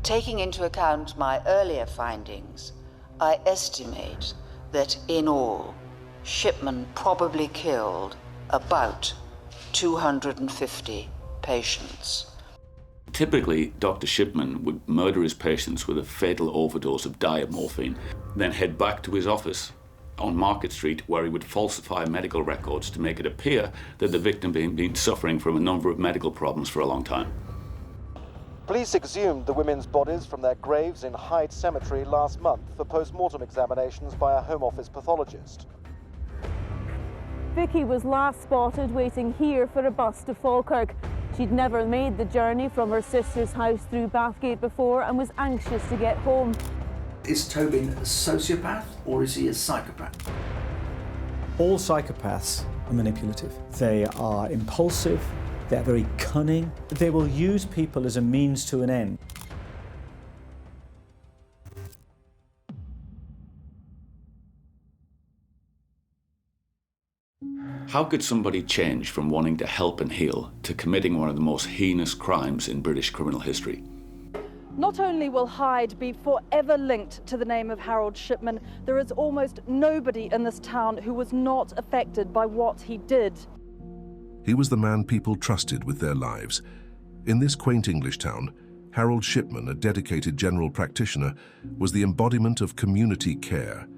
Taking into account my earlier findings, I estimate that in all, Shipman probably killed about 250 patients. Typically, Dr. Shipman would murder his patients with a fatal overdose of diamorphine, then head back to his office on Market Street, where he would falsify medical records to make it appear that the victim had been suffering from a number of medical problems for a long time. Police exhumed the women's bodies from their graves in Hyde Cemetery last month for post-mortem examinations by a Home Office pathologist. Vicky was last spotted waiting here for a bus to Falkirk. She'd never made the journey from her sister's house through Bathgate before and was anxious to get home. Is Tobin a sociopath or is he a psychopath? All psychopaths are manipulative. They are impulsive, they're very cunning. They will use people as a means to an end. How could somebody change from wanting to help and heal to committing one of the most heinous crimes in British criminal history? Not only will Hyde be forever linked to the name of Harold Shipman, there is almost nobody in this town who was not affected by what he did. He was the man people trusted with their lives. In this quaint English town, Harold Shipman, a dedicated general practitioner, was the embodiment of community care.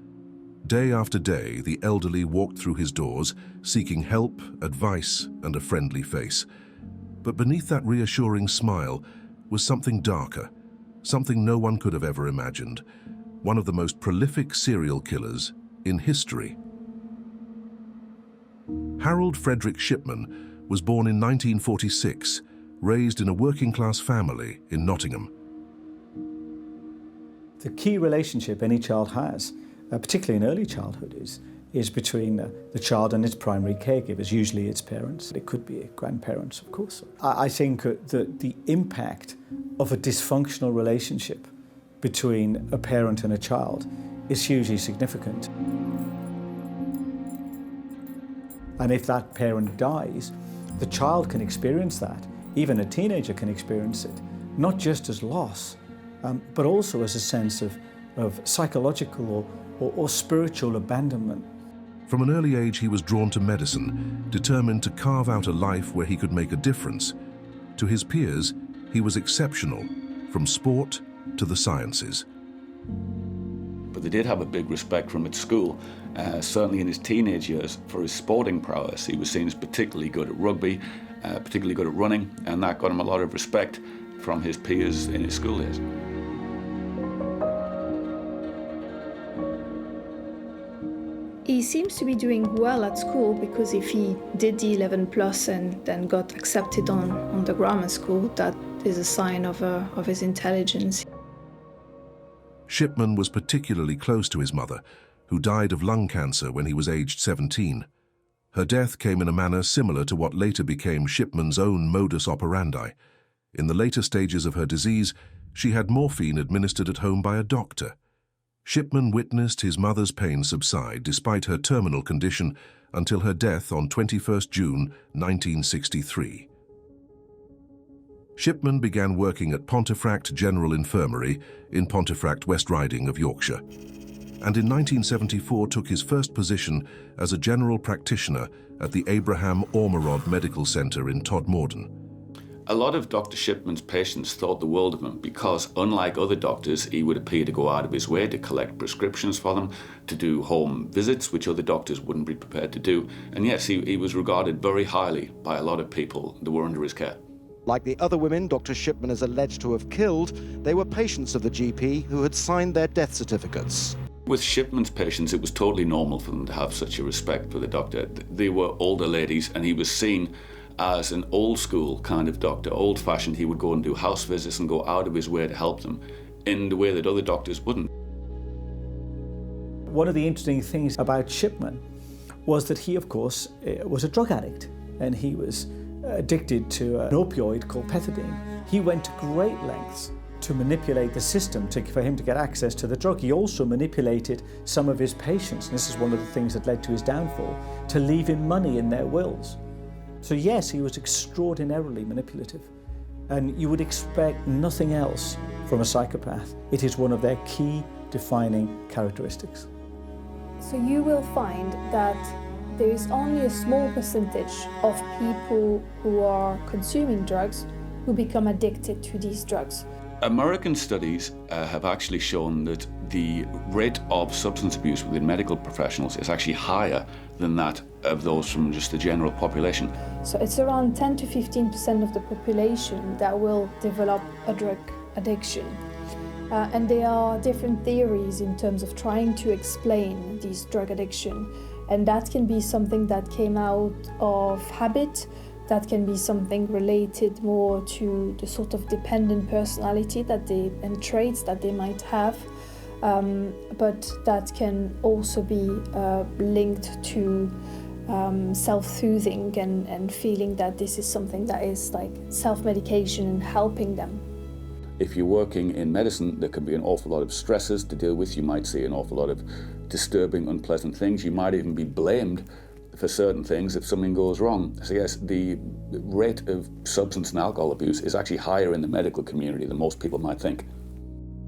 Day after day, the elderly walked through his doors, seeking help, advice, and a friendly face. But beneath that reassuring smile was something darker, something no one could have ever imagined. One of the most prolific serial killers in history. Harold Frederick Shipman was born in 1946, raised in a working-class family in Nottingham. The key relationship any child has, particularly in early childhood, is between the child and its primary caregivers, usually its parents. It could be grandparents, of course. I think that the impact of a dysfunctional relationship between a parent and a child is hugely significant. And if that parent dies, the child can experience that. Even a teenager can experience it, not just as loss, but also as a sense of psychological or spiritual abandonment. From an early age, he was drawn to medicine, determined to carve out a life where he could make a difference. To his peers, he was exceptional, from sport to the sciences. But they did have a big respect from at school. Certainly in his teenage years, for his sporting prowess. He was seen as particularly good at rugby, particularly good at running, and that got him a lot of respect from his peers in his school days. He seems to be doing well at school, because if he did the 11 plus and then got accepted on the grammar school, that is a sign of his intelligence. Shipman was particularly close to his mother, who died of lung cancer when he was aged 17. Her death came in a manner similar to what later became Shipman's own modus operandi. In the later stages of her disease, she had morphine administered at home by a doctor. Shipman witnessed his mother's pain subside despite her terminal condition until her death on 21st June 1963. Shipman began working at Pontefract General Infirmary in Pontefract, West Riding of Yorkshire, and in 1974 took his first position as a general practitioner at the Abraham Ormerod Medical Centre in Todmorden. A lot of Dr. Shipman's patients thought the world of him because, unlike other doctors, he would appear to go out of his way to collect prescriptions for them, to do home visits, which other doctors wouldn't be prepared to do. And yes, he was regarded very highly by a lot of people that were under his care. Like the other women Dr. Shipman is alleged to have killed, they were patients of the GP who had signed their death certificates. With Shipman's patients, it was totally normal for them to have such a respect for the doctor. They were older ladies, and he was seen as an old school kind of doctor, old fashioned. He would go and do house visits and go out of his way to help them in the way that other doctors wouldn't. One of the interesting things about Shipman was that he, of course, was a drug addict, and he was addicted to an opioid called pethidine. He went to great lengths to manipulate the system for him to get access to the drug. He also manipulated some of his patients, and this is one of the things that led to his downfall, to leave him money in their wills. So yes, he was extraordinarily manipulative, and you would expect nothing else from a psychopath. It is one of their key defining characteristics. So you will find that there is only a small percentage of people who are consuming drugs who become addicted to these drugs. American studies have actually shown that the rate of substance abuse within medical professionals is actually higher than that of those from just the general population. So it's around 10 to 15% of the population that will develop a drug addiction. And there are different theories in terms of trying to explain this drug addiction. And that can be something that came out of habit, that can be something related more to the sort of dependent personality and traits that they might have. But that can also be linked to self-soothing and feeling that this is something that is like self-medication and helping them. If you're working in medicine, there can be an awful lot of stresses to deal with. You might see an awful lot of disturbing, unpleasant things. You might even be blamed for certain things if something goes wrong. So yes, the rate of substance and alcohol abuse is actually higher in the medical community than most people might think.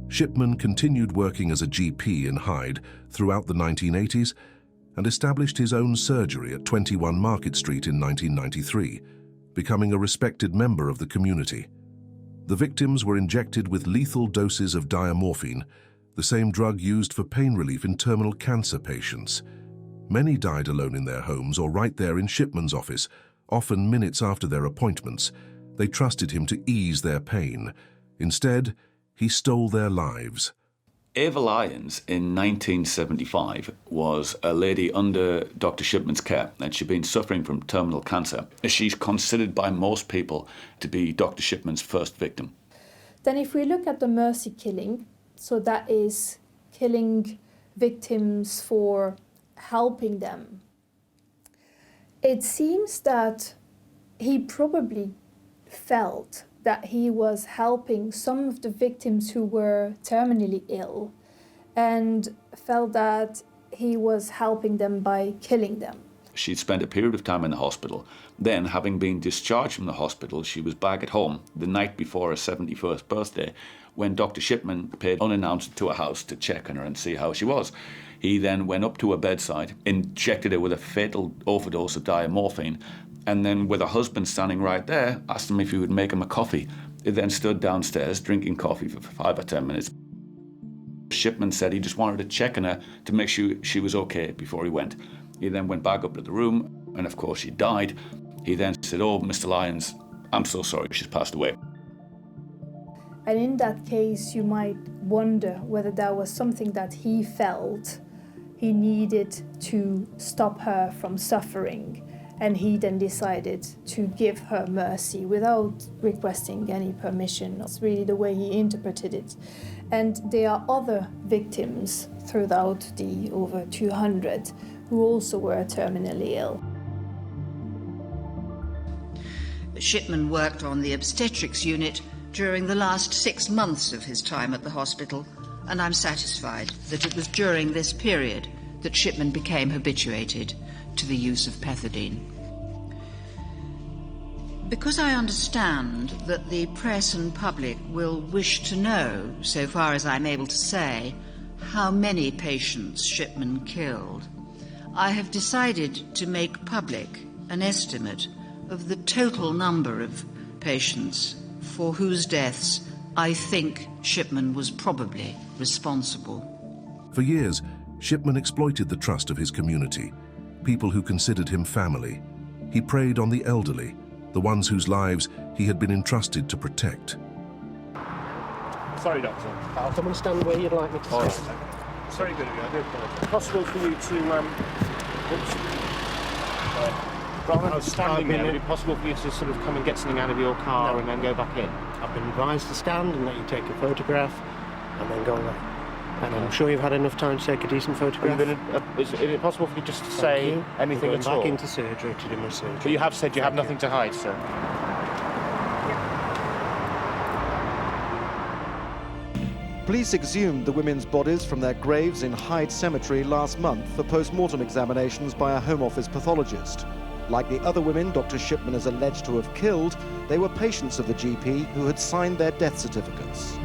Shipman continued working as a GP in Hyde throughout the 1980s and established his own surgery at 21 Market Street in 1993, becoming a respected member of the community. The victims were injected with lethal doses of diamorphine, the same drug used for pain relief in terminal cancer patients. Many died alone in their homes or right there in Shipman's office, often minutes after their appointments. They trusted him to ease their pain. Instead, he stole their lives. Ava Lyons in 1975 was a lady under Dr. Shipman's care, and she'd been suffering from terminal cancer. She's considered by most people to be Dr. Shipman's first victim. Then if we look at the mercy killing, so that is killing victims for helping them, it seems that he probably felt that he was helping some of the victims who were terminally ill and felt that he was helping them by killing them. She'd spent a period of time in the hospital. Then, having been discharged from the hospital, she was back at home the night before her 71st birthday when Dr. Shipman appeared unannounced to her house to check on her and see how she was. He then went up to her bedside, injected her with a fatal overdose of diamorphine, and then with her husband standing right there, asked him if he would make him a coffee. He then stood downstairs drinking coffee for 5 or 10 minutes. Shipman said he just wanted to check on her to make sure she was okay before he went. He then went back up to the room, and of course she died. He then said, "Oh, Mr. Lyons, I'm so sorry, she's passed away." And in that case, you might wonder whether that was something that he felt he needed to stop her from suffering. And he then decided to give her mercy without requesting any permission. That's really the way he interpreted it. And there are other victims throughout the over 200 who also were terminally ill. Shipman worked on the obstetrics unit during the last 6 months of his time at the hospital, and I'm satisfied that it was during this period that Shipman became habituated to the use of pethidine. Because I understand that the press and public will wish to know, so far as I'm able to say, how many patients Shipman killed, I have decided to make public an estimate of the total number of patients for whose deaths I think Shipman was probably responsible. For years, Shipman exploited the trust of his community, people who considered him family. He preyed on the elderly, the ones whose lives he had been entrusted to protect. Sorry, Doctor. I'll come and stand where you'd like me to stand. Right. It's very good of you, I do apologise. Is it possible for you to, rather than standing there, would it be possible for you to sort of come and get something out of your car and then go back in? I've been advised to stand and let you take a photograph and then go away. And I'm sure you've had enough time to take a decent photograph. Is it possible for you just to say anything at all? Back into surgery to do my surgery. But you have said you have nothing to hide, sir. Police exhumed the women's bodies from their graves in Hyde Cemetery last month for post-mortem examinations by a Home Office pathologist. Like the other women Dr. Shipman is alleged to have killed, they were patients of the GP who had signed their death certificates.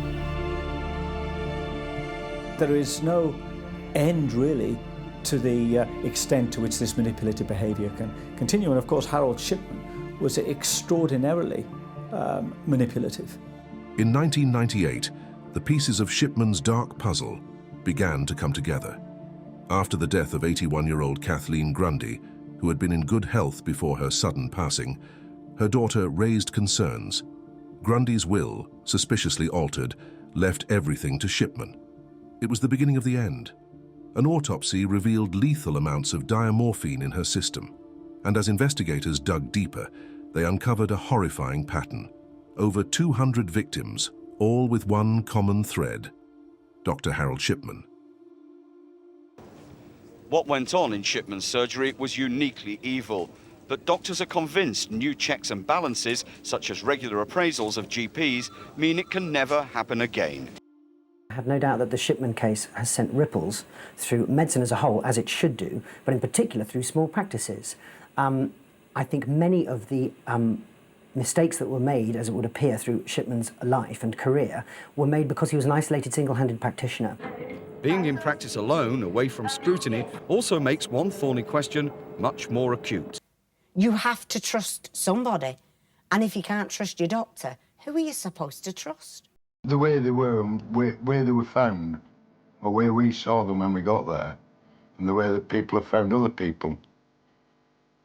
There is no end, really, to the extent to which this manipulative behaviour can continue. And of course, Harold Shipman was extraordinarily manipulative. In 1998, the pieces of Shipman's dark puzzle began to come together. After the death of 81-year-old Kathleen Grundy, who had been in good health before her sudden passing, her daughter raised concerns. Grundy's will, suspiciously altered, left everything to Shipman. It was the beginning of the end. An autopsy revealed lethal amounts of diamorphine in her system, and as investigators dug deeper, they uncovered a horrifying pattern. Over 200 victims, all with one common thread: Dr. Harold Shipman. What went on in Shipman's surgery was uniquely evil, but doctors are convinced new checks and balances, such as regular appraisals of GPs, mean it can never happen again. I have no doubt that the Shipman case has sent ripples through medicine as a whole, as it should do, but in particular through small practices. I think many of the mistakes that were made, as it would appear, through Shipman's life and career, were made because he was an isolated, single-handed practitioner. Being in practice alone, away from scrutiny, also makes one thorny question much more acute. You have to trust somebody, and if you can't trust your doctor, who are you supposed to trust? The way they were, and where they were found, or where we saw them when we got there, and the way that people have found other people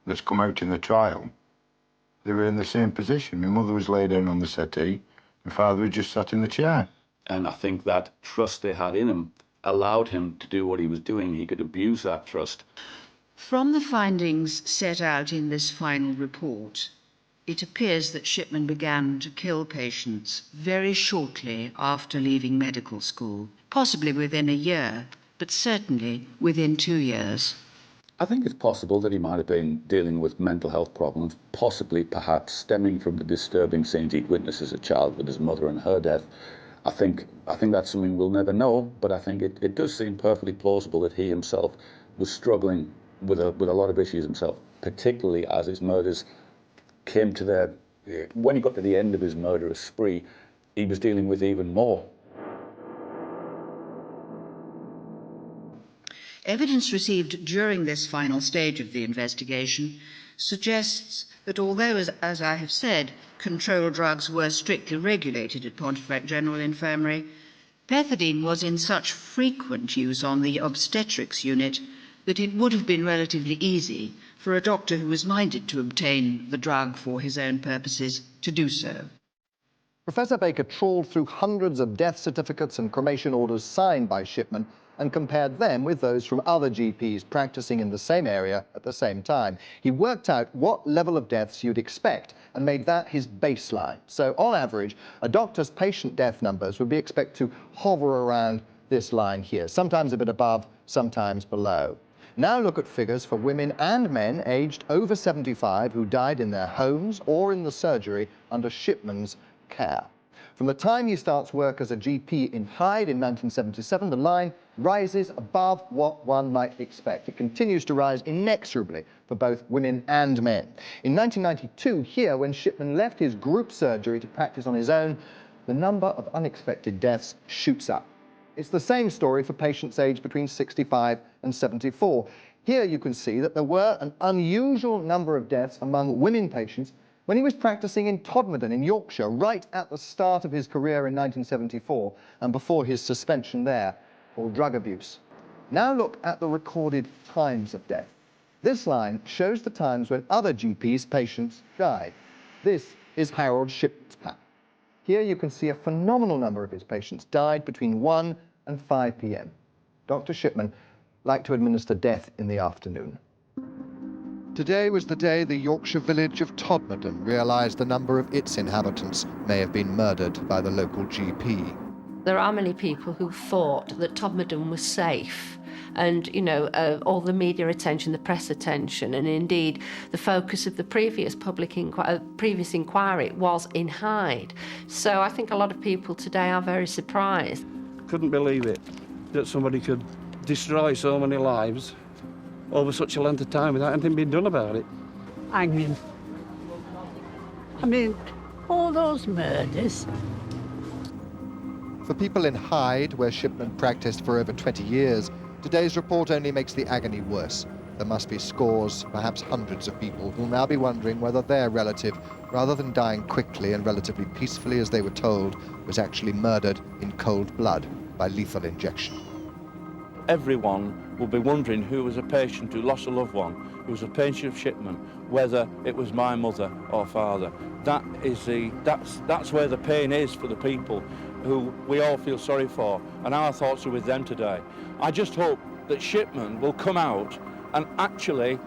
that's come out in the trial, they were in the same position. My mother was laid down on the settee, my father was just sat in the chair. And I think that trust they had in him allowed him to do what he was doing. He could abuse that trust. From the findings set out in this final report, it appears that Shipman began to kill patients very shortly after leaving medical school, possibly within a year, but certainly within 2 years. I think it's possible that he might have been dealing with mental health problems, possibly perhaps stemming from the disturbing scenes he'd witnessed as a child with his mother and her death. I think that's something we'll never know, but I think it does seem perfectly plausible that he himself was struggling with a lot of issues himself, particularly as his murders came to their... When he got to the end of his murderous spree, he was dealing with even more. Evidence received during this final stage of the investigation suggests that although, as I have said, controlled drugs were strictly regulated at Pontefract General Infirmary, pethidine was in such frequent use on the obstetrics unit that it would have been relatively easy for a doctor who was minded to obtain the drug for his own purposes to do so. Professor Baker trawled through hundreds of death certificates and cremation orders signed by Shipman and compared them with those from other GPs practicing in the same area at the same time. He worked out what level of deaths you'd expect and made that his baseline. So, on average, a doctor's patient death numbers would be expected to hover around this line here, sometimes a bit above, sometimes below. Now look at figures for women and men aged over 75 who died in their homes or in the surgery under Shipman's care. From the time he starts work as a GP in Hyde in 1977, the line rises above what one might expect. It continues to rise inexorably for both women and men. In 1992, here, when Shipman left his group surgery to practice on his own, the number of unexpected deaths shoots up. It's the same story for patients aged between 65 and 74. Here you can see that there were an unusual number of deaths among women patients when he was practicing in Todmorden in Yorkshire, right at the start of his career in 1974 and before his suspension there for drug abuse. Now look at the recorded times of death. This line shows the times when other GPs' patients died. This is Harold Shipman's pattern. Here you can see a phenomenal number of his patients died between 1 and 5 p.m. Dr. Shipman liked to administer death in the afternoon. Today was the day the Yorkshire village of Todmorden realised the number of its inhabitants may have been murdered by the local GP. There are many people who thought that Todmorden was safe, and, you know, all the media attention, the press attention, and indeed the focus of the previous previous inquiry was in Hyde. So I think a lot of people today are very surprised. Couldn't believe it, that somebody could destroy so many lives over such a length of time without anything being done about it. Hanging. I mean, all those murders. For people in Hyde, where Shipman practiced for over 20 years, today's report only makes the agony worse. There must be scores, perhaps hundreds of people who'll now be wondering whether their relative, rather than dying quickly and relatively peacefully as they were told, was actually murdered in cold blood by lethal injection. Everyone will be wondering who was a patient who lost a loved one, who was a patient of Shipman, whether it was my mother or father. That's where the pain is for the people who we all feel sorry for, and our thoughts are with them today. I just hope that Shipman will come out and actually,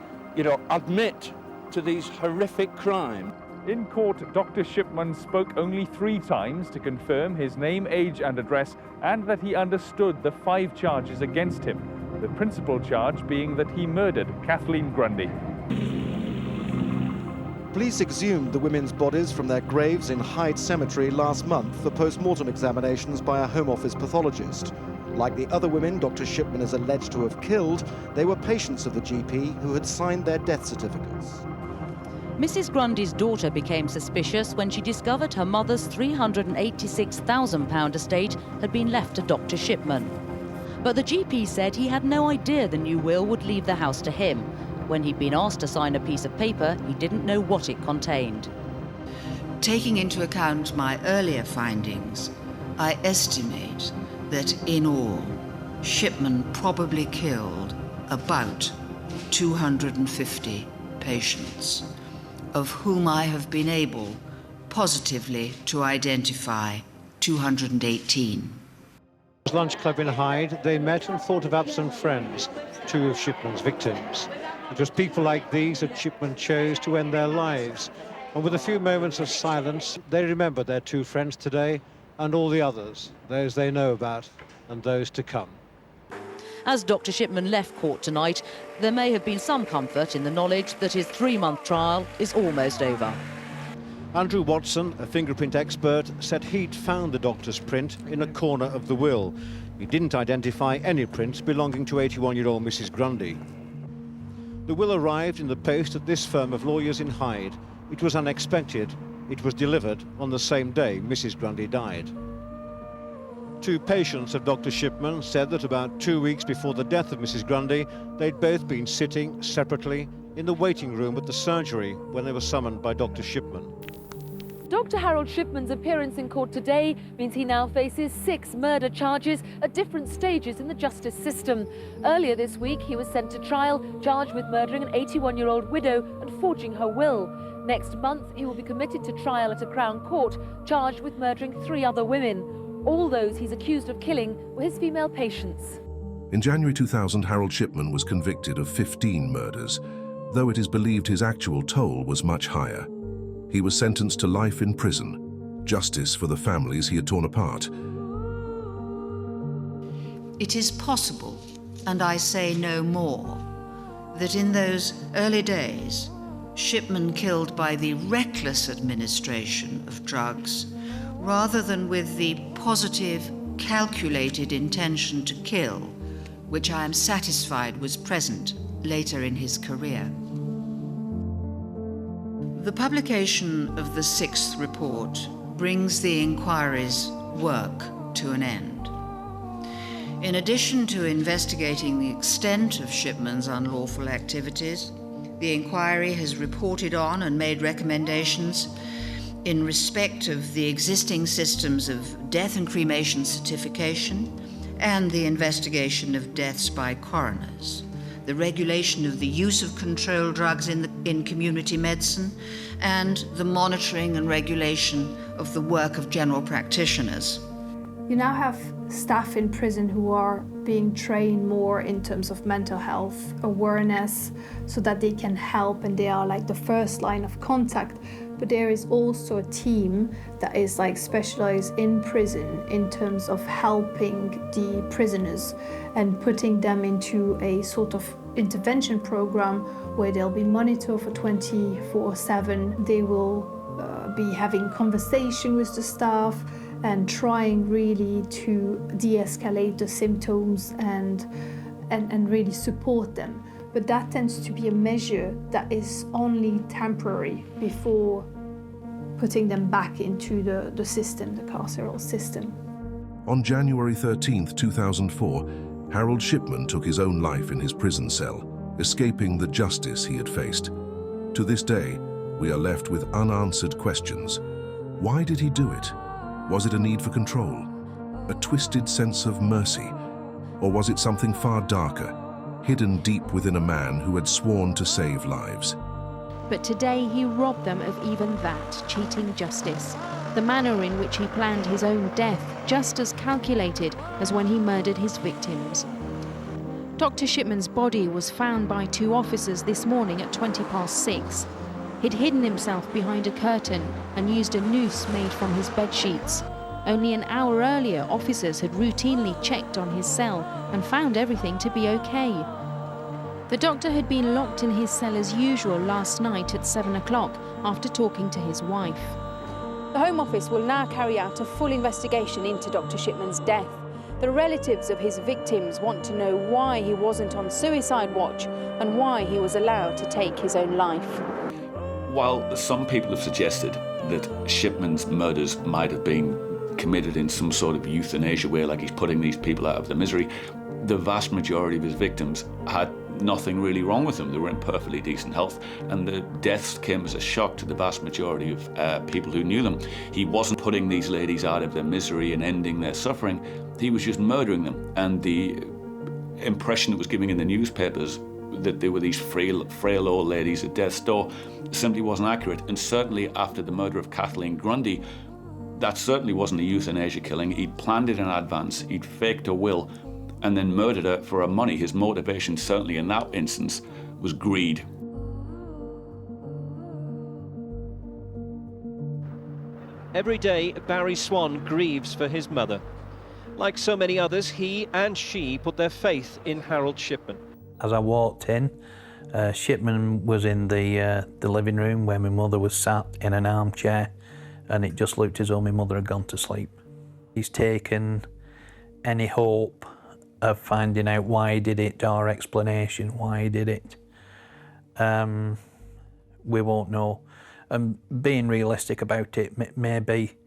admit to these horrific crimes. In court, Dr. Shipman spoke only 3 times to confirm his name, age and address, and that he understood the 5 charges against him, the principal charge being that he murdered Kathleen Grundy. Police exhumed the women's bodies from their graves in Hyde Cemetery last month for post-mortem examinations by a Home Office pathologist. Like the other women Dr. Shipman is alleged to have killed, they were patients of the GP who had signed their death certificates. Mrs. Grundy's daughter became suspicious when she discovered her mother's £386,000 estate had been left to Dr. Shipman. But the GP said he had no idea the new will would leave the house to him. When he'd been asked to sign a piece of paper, he didn't know what it contained. Taking into account my earlier findings, I estimate that in all, Shipman probably killed about 250 patients, of whom I have been able positively to identify 218. Lunch club in Hyde, they met and thought of absent friends, 2 of Shipman's victims. It was people like these that Shipman chose to end their lives. And with a few moments of silence, they remember their 2 friends today and all the others, those they know about and those to come. As Dr. Shipman left court tonight, there may have been some comfort in the knowledge that his 3-month trial is almost over. Andrew Watson, a fingerprint expert, said he'd found the doctor's print in a corner of the will. He didn't identify any prints belonging to 81-year-old Mrs. Grundy. The will arrived in the post at this firm of lawyers in Hyde. It was unexpected. It was delivered on the same day Mrs. Grundy died. 2 patients of Dr. Shipman said that about 2 weeks before the death of Mrs. Grundy, they'd both been sitting separately in the waiting room at the surgery when they were summoned by Dr. Shipman. Dr. Harold Shipman's appearance in court today means he now faces 6 murder charges at different stages in the justice system. Earlier this week, he was sent to trial, charged with murdering an 81-year-old widow and forging her will. Next month, he will be committed to trial at a Crown Court, charged with murdering 3 other women. All those he's accused of killing were his female patients. In January 2000, Harold Shipman was convicted of 15 murders, though it is believed his actual toll was much higher. He was sentenced to life in prison, justice for the families he had torn apart. It is possible, and I say no more, that in those early days, Shipman killed by the reckless administration of drugs, rather than with the positive, calculated intention to kill, which I am satisfied was present later in his career. The publication of the 6th report brings the inquiry's work to an end. In addition to investigating the extent of Shipman's unlawful activities, the inquiry has reported on and made recommendations in respect of the existing systems of death and cremation certification and the investigation of deaths by coroners, the regulation of the use of controlled drugs in community medicine, and the monitoring and regulation of the work of general practitioners. You now have staff in prison who are being trained more in terms of mental health awareness so that they can help, and they are like the first line of contact. But there is also a team that is like specialized in prison in terms of helping the prisoners and putting them into a sort of intervention program where they'll be monitored for 24/7. They will be having conversation with the staff and trying really to de-escalate the symptoms and really support them. But that tends to be a measure that is only temporary before putting them back into the system, the carceral system. On January 13, 2004, Harold Shipman took his own life in his prison cell, escaping the justice he had faced. To this day, we are left with unanswered questions. Why did he do it? Was it a need for control? A twisted sense of mercy? Or was it something far darker, hidden deep within a man who had sworn to save lives? But today he robbed them of even that, cheating justice. The manner in which he planned his own death, just as calculated as when he murdered his victims. Dr. Shipman's body was found by 2 officers this morning at 6:20. He'd hidden himself behind a curtain and used a noose made from his bedsheets. Only an hour earlier, officers had routinely checked on his cell and found everything to be okay. The doctor had been locked in his cell as usual last night at 7 o'clock after talking to his wife. The Home Office will now carry out a full investigation into Dr. Shipman's death. The relatives of his victims want to know why he wasn't on suicide watch and why he was allowed to take his own life. While some people have suggested that Shipman's murders might have been committed in some sort of euthanasia way, like he's putting these people out of their misery, the vast majority of his victims had nothing really wrong with them. They were in perfectly decent health, and the deaths came as a shock to the vast majority of people who knew them. He wasn't putting these ladies out of their misery and ending their suffering. He was just murdering them, and the impression it was giving in the newspapers that they were these frail old ladies at death's door simply wasn't accurate. And certainly after the murder of Kathleen Grundy, that certainly wasn't a euthanasia killing. He'd planned it in advance, he'd faked a will, and then murdered her for her money. His motivation, certainly in that instance, was greed. Every day, Barry Swan grieves for his mother. Like so many others, he and she put their faith in Harold Shipman. As I walked in, Shipman was in the living room where my mother was sat in an armchair, and it just looked as though my mother had gone to sleep. He's taken any hope of finding out why he did it, or explanation why he did it. We won't know. And being realistic about it, maybe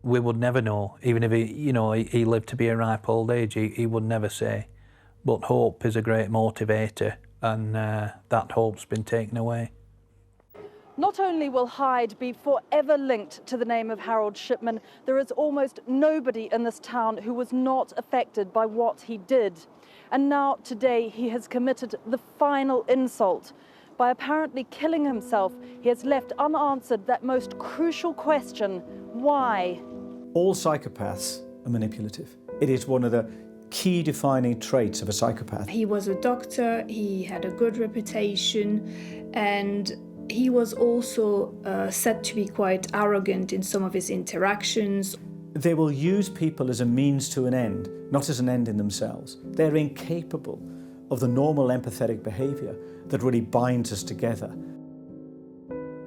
we would never know. Even if he lived to be a ripe old age, he would never say. But hope is a great motivator, and that hope's been taken away. Not only will Hyde be forever linked to the name of Harold Shipman, there is almost nobody in this town who was not affected by what he did. And now, today, he has committed the final insult. By apparently killing himself, he has left unanswered that most crucial question: why? All psychopaths are manipulative. It is one of the key defining traits of a psychopath. He was a doctor, he had a good reputation, and he was also said to be quite arrogant in some of his interactions. They will use people as a means to an end, not as an end in themselves. They're incapable of the normal empathetic behaviour that really binds us together.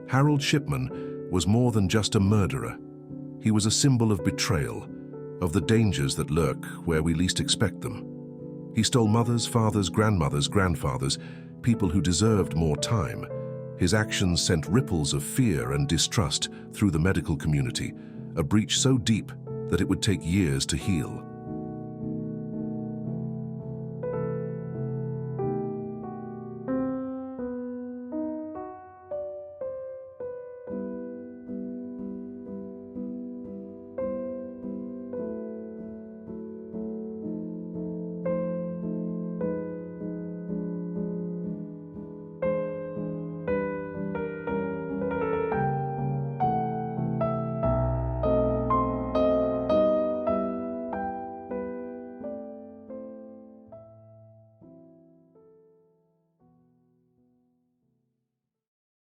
Harold Shipman was more than just a murderer. He was a symbol of betrayal, of the dangers that lurk where we least expect them. He stole mothers, fathers, grandmothers, grandfathers, people who deserved more time. His actions sent ripples of fear and distrust through the medical community, a breach so deep that it would take years to heal.